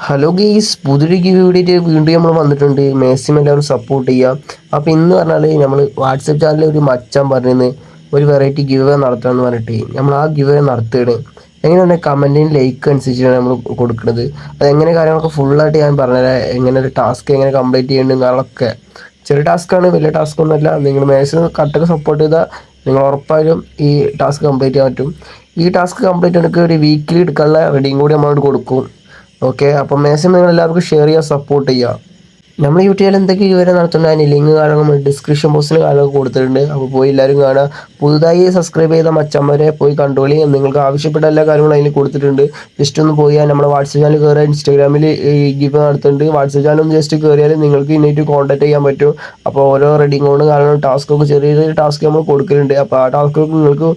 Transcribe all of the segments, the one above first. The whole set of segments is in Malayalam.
ഹലോ ഗെയ്സ്, പുതിയൊരു വീഡിയോ വീണ്ടും നമ്മൾ വന്നിട്ടുണ്ട്. മാക്സിമം എല്ലാവരും സപ്പോർട്ട് ചെയ്യുക. അപ്പോൾ ഇന്ന് പറഞ്ഞാൽ നമ്മൾ വാട്സപ്പ് ചാനലിൽ ഒരു മച്ചാൻ പറഞ്ഞിരുന്നു ഒരു വെറൈറ്റി ഗിവ് അവേ നടത്തണമെന്ന് പറഞ്ഞിട്ട് നമ്മൾ ആ ഗിവ് അവേ നടത്തുകയാണ്. എങ്ങനെയാണ് കമൻറ്റിന് ലൈക്ക് അനുസരിച്ചാണ് നമ്മൾ കൊടുക്കുന്നത്. അതെങ്ങനെ കാര്യങ്ങളൊക്കെ ഫുള്ളായിട്ട് ഞാൻ പറഞ്ഞുതരാം. എങ്ങനെ ഒരു ടാസ്ക് എങ്ങനെ കംപ്ലീറ്റ് ചെയ്യേണ്ടത് കാര്യങ്ങളൊക്കെ. ചെറിയ ടാസ്ക്കാണ്, വലിയ ടാസ്ക് ഒന്നുമല്ല. നിങ്ങൾ മാക്സിമം കറക്റ്റൊക്കെ സപ്പോർട്ട് ചെയ്താൽ നിങ്ങൾ ഉറപ്പായും ഈ ടാസ്ക് കംപ്ലീറ്റ് ചെയ്യാൻ പറ്റും. ഈ ടാസ്ക് കംപ്ലീറ്റ് എനിക്ക് ഒരു വീക്കിലി എടുക്കാനുള്ള റെഡിയും കൂടി നമ്മളോട് കൊടുക്കും. ഓക്കെ, അപ്പം മാക്സിമം നിങ്ങൾ എല്ലാവർക്കും ഷെയർ ചെയ്യുക, സപ്പോർട്ട് ചെയ്യുക. നമ്മൾ യൂട്യൂബിൽ എന്തൊക്കെ വിവരം നടത്തുന്നത് അതിന് ലിങ്ക് കാര്യങ്ങൾ ഡിസ്ക്രിപ്ഷൻ ബോക്സിൽ കാര്യങ്ങളൊക്കെ കൊടുത്തിട്ടുണ്ട്. അപ്പോൾ പോയി എല്ലാവരും കാണുക. പുതുതായി സബ്സ്ക്രൈബ് ചെയ്ത മച്ചന്മാരെ പോയി കണ്ടോളി. നിങ്ങൾക്ക് ആവശ്യപ്പെട്ട എല്ലാ കാര്യങ്ങളും അതിൽ കൊടുത്തിട്ടുണ്ട്. ജസ്റ്റ് ഒന്ന് പോയി നമ്മുടെ വാട്സപ്പ് ചാനൽ കയറുക. ഇൻസ്റ്റാഗ്രാമിൽ ഈ ഗിവ് നടത്തുന്നുണ്ട്. വാട്സപ്പ് ചാനൽ ഒന്ന് ജസ്റ്റ് കയറിയാൽ നിങ്ങൾക്ക് ഇന്നിട്ട് കോൺടാക്ട് ചെയ്യാൻ പറ്റും. അപ്പോൾ ഓരോ റെഡിങ് കൊണ്ട് കാരണം ടാസ്കൊക്കെ ചെറിയ ചെറിയ ടാസ്ക് നമ്മൾ കൊടുക്കലുണ്ട്. അപ്പോൾ ആ ടാസ്കൊക്കെ നിങ്ങൾക്ക്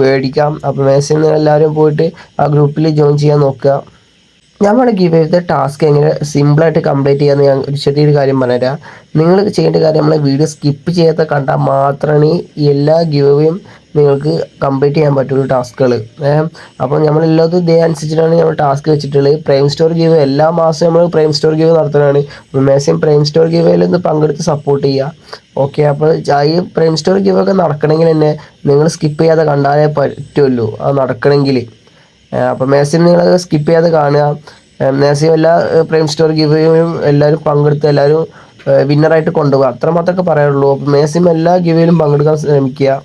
മേടിക്കാം. അപ്പോൾ മാക്സിമം എല്ലാവരും പോയിട്ട് ആ ഗ്രൂപ്പിൽ ജോയിൻ ചെയ്യാൻ നോക്കുക. നമ്മൾ ഗിവ് ചെയ്ത ടാസ്ക് എങ്ങനെ സിമ്പിളായിട്ട് കംപ്ലീറ്റ് ചെയ്യാമെന്ന് ഞാൻ ഒരു ചെറിയൊരു കാര്യം പറഞ്ഞുതരാം. നിങ്ങൾ ചെയ്യേണ്ട കാര്യം, നമ്മളെ വീഡിയോ സ്കിപ്പ് ചെയ്യാത്ത കണ്ടാൽ മാത്രമാണ് ഈ എല്ലാ ഗിവ് നിങ്ങൾക്ക് കംപ്ലീറ്റ് ചെയ്യാൻ പറ്റുള്ളൂ ടാസ്കുകൾ. അപ്പോൾ നമ്മളെല്ലാതും ഇതേ അനുസരിച്ചിട്ടാണ് നമ്മൾ ടാസ്ക് വെച്ചിട്ടുള്ളത്. പ്രൈം സ്റ്റോർ ഗിവ് എല്ലാ മാസവും നമ്മൾ പ്രൈം സ്റ്റോർ ഗിവ് നടത്തുന്നതാണ്. മാക്സിമം പ്രൈം സ്റ്റോർ ഗിവയിൽ ഒന്ന് പങ്കെടുത്ത് സപ്പോർട്ട് ചെയ്യുക. ഓക്കെ, അപ്പോൾ ഈ പ്രൈം സ്റ്റോർ ഗിവ് ഒക്കെ നടക്കണമെങ്കിൽ തന്നെ നിങ്ങൾ സ്കിപ്പ് ചെയ്യാതെ കണ്ടാലേ പറ്റുള്ളൂ അത് നടക്കണമെങ്കിൽ. അപ്പോൾ മാക്സിമം നിങ്ങൾ സ്കിപ്പ് ചെയ്യാതെ കാണുക. മാക്സിമം എല്ലാ പ്രൈം സ്റ്റോർ ഗിവേയും എല്ലാവരും പങ്കെടുത്ത് എല്ലാവരും വിന്നറായിട്ട് കൊണ്ടുപോകുക. അത്രമാത്രമൊക്കെ പറയാനുള്ളൂ. അപ്പോൾ മാക്സിമം എല്ലാ ഗിവേയിലും പങ്കെടുക്കാൻ ശ്രമിക്കുക.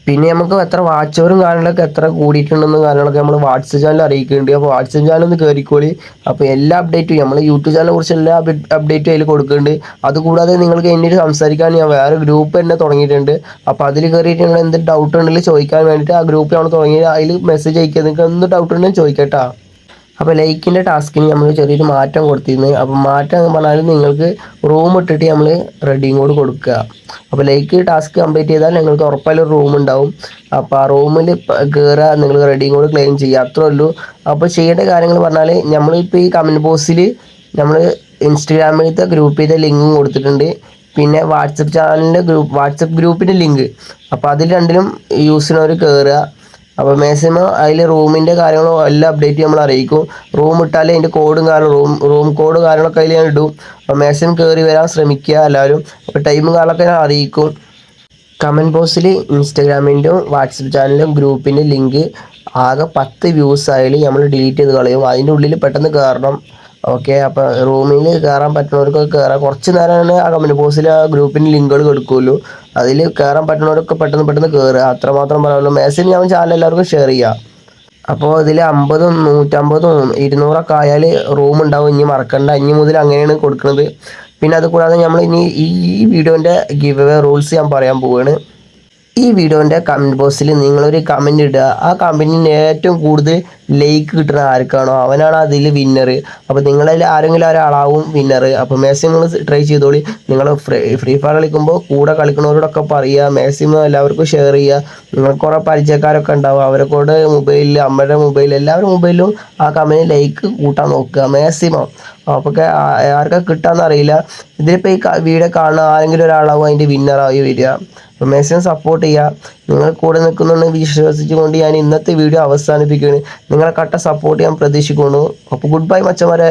പിന്നെ നമുക്ക് എത്ര വാച്ചവറും കാര്യങ്ങളൊക്കെ എത്ര കൂടിയിട്ടുണ്ടെന്നും കാര്യങ്ങളൊക്കെ നമ്മൾ വാട്സപ്പ് ചാനൽ അറിയിക്കുന്നുണ്ട്. അപ്പോൾ വാട്സപ്പ് ചാനൽ ഒന്ന് കയറിക്കോളി. അപ്പോൾ എല്ലാ അപ്ഡേറ്റും നമ്മൾ യൂട്യൂബ് ചാനലിനെ കുറിച്ച് എല്ലാ അപ്ഡേറ്റും അതിൽ കൊടുക്കുന്നുണ്ട്. അതുകൂടാതെ നിങ്ങൾക്ക് എന്നോട് സംസാരിക്കാൻ ഞാൻ വേറെ ഗ്രൂപ്പ് തന്നെ തുടങ്ങിയിട്ടുണ്ട്. അപ്പോൾ അതിൽ കയറിയിട്ട് നിങ്ങൾ എന്ത് ഡൗട്ട് ഉണ്ടെങ്കിൽ ചോദിക്കാൻ വേണ്ടിയിട്ട് ആ ഗ്രൂപ്പ് നമ്മൾ തുടങ്ങി. അതിൽ മെസ്സേജ് അയക്കുക. നിങ്ങൾക്ക് എന്ത് ഡൗട്ട് ഉണ്ടെങ്കിൽ ചോദിക്കട്ടോ. അപ്പോൾ ലൈക്കിൻ്റെ ടാസ്കിന് നമ്മൾ ചെറിയൊരു മാറ്റം കൊടുത്തിരുന്നു. അപ്പോൾ മാറ്റം എന്ന് പറഞ്ഞാൽ നിങ്ങൾക്ക് റൂം ഇട്ടിട്ട് നമ്മൾ റെഡിയും കോഡ് കൊടുക്കുക. അപ്പോൾ ലൈക്ക് ടാസ്ക് കംപ്ലീറ്റ് ചെയ്താൽ നിങ്ങൾക്ക് ഉറപ്പായും ഒരു റൂം ഉണ്ടാവും. അപ്പോൾ ആ റൂമിൽ കയറുക, നിങ്ങൾ റെഡിയും കോഡ് ക്ലെയിം ചെയ്യുക, അത്രേ ഉള്ളൂ. അപ്പോൾ ചെയ്യേണ്ട കാര്യങ്ങൾ പറഞ്ഞാൽ നമ്മളിപ്പോൾ ഈ കമൻറ്റ് ബോക്സിൽ നമ്മൾ ഇൻസ്റ്റഗ്രാമിലത്തെ ഗ്രൂപ്പിൻ്റെ ലിങ്കും കൊടുത്തിട്ടുണ്ട്. പിന്നെ വാട്സപ്പ് ഗ്രൂപ്പിൻ്റെ ലിങ്ക്. അപ്പോൾ അതിൽ രണ്ടിലും യൂസിനവർ കയറുക. അപ്പോൾ മാക്സിമം അതിൽ റൂമിൻ്റെ കാര്യങ്ങളും എല്ലാം അപ്ഡേറ്റ് നമ്മൾ അറിയിക്കും. റൂം ഇട്ടാൽ അതിൻ്റെ കോഡും റൂം കോഡ് കാര്യങ്ങളൊക്കെ അതിൽ ഞാൻ ഇടും. അപ്പോൾ മാക്സിമം കയറി വരാൻ ശ്രമിക്കുക എല്ലാവരും. അപ്പോൾ ടൈമും കാര്യങ്ങളൊക്കെ ഞാൻ അറിയിക്കും. കമൻറ്റ് ബോക്സിൽ ഇൻസ്റ്റാഗ്രാമിൻ്റെയും വാട്സപ്പ് ചാനലിലും ഗ്രൂപ്പിൻ്റെ ലിങ്ക് ആകെ 10 വ്യൂസ് ആയാലും നമ്മൾ ഡിലീറ്റ് ചെയ്ത് കളയും. അതിൻ്റെ ഉള്ളിൽ പെട്ടെന്ന് കയറണം. ഓക്കെ, അപ്പോൾ റൂമിൽ കയറാൻ പറ്റുന്നവർക്കൊക്കെ കയറാം. കുറച്ച് നേരമാണ് ആ കമൻറ്റ് ബോക്സിൽ ആ ഗ്രൂപ്പിൻ്റെ ലിങ്കുകൾ കൊടുക്കുമല്ലോ. അതിൽ കയറാൻ പറ്റുന്നവരൊക്കെ പെട്ടെന്ന് കയറുക, അത്രമാത്രം പറയാമല്ലോ. മാക്സിമം ഞാൻ ചാനൽ എല്ലാവർക്കും ഷെയർ ചെയ്യുക. അപ്പോൾ ഇതിൽ 50, 150, 200 ആയാൽ റൂം ഉണ്ടാവും. ഇനി മറക്കണ്ട, ഇനി മുതൽ അങ്ങനെയാണ് കൊടുക്കുന്നത്. പിന്നെ അതുകൂടാതെ നമ്മൾ ഇനി ഈ വീഡിയോൻ്റെ ഗിവ് അവേ റൂൾസ് ഞാൻ പറയാൻ പോവുകയാണ്. ഈ വീഡിയോൻ്റെ കമൻറ്റ് ബോക്സിൽ നിങ്ങളൊരു കമൻറ്റ് ഇടുക. ആ കമൻറ്റിന് ഏറ്റവും കൂടുതൽ ലൈക്ക് കിട്ടുന്ന ആർക്കാണോ അവനാണ് അതിൽ വിന്നർ. അപ്പോൾ നിങ്ങളിൽ ആരെങ്കിലും ഒരാളാവും വിന്നർ. അപ്പോൾ മാക്സിമം നിങ്ങൾ ട്രൈ ചെയ്തോളി. നിങ്ങൾ ഫ്രീ ഫയർ കളിക്കുമ്പോൾ കൂടെ കളിക്കുന്നവരോടൊക്കെ പറയുക. മാക്സിമം എല്ലാവർക്കും ഷെയർ ചെയ്യുക. നിങ്ങൾക്ക് കുറേ പരിചയക്കാരൊക്കെ ഉണ്ടാവും. അവരെക്കൊണ്ട് മൊബൈലിൽ, അമ്മയുടെ മൊബൈലിൽ, എല്ലാവരുടെ മൊബൈലിലും ആ കമൻറ്റ് ലൈക്ക് കൂട്ടാൻ നോക്കുക മാക്സിമം. അപ്പോൾ ആർക്കാ കിട്ടാമെന്ന് അറിയില്ല. ഇതിലിപ്പോൾ ഈ വീഡിയോ കാണുന്ന ആരെങ്കിലും ഒരാളാവും അതിൻ്റെ വിന്നറായി വരിക. അപ്പോൾ മാക്സിമം സപ്പോർട്ട് ചെയ്യുക. നിങ്ങൾ കൂടെ നിൽക്കുന്നുണ്ടെങ്കിൽ വിശ്വസിച്ചുകൊണ്ട് ഞാൻ ഇന്നത്തെ വീഡിയോ അവസാനിപ്പിക്കുകയാണ്. നിങ്ങളെ കട്ട സപ്പോർട്ട് ഞാൻ പ്രതീക്ഷിക്കുന്നു. അപ്പോൾ ഗുഡ് ബൈ മച്ചന്മാരെ.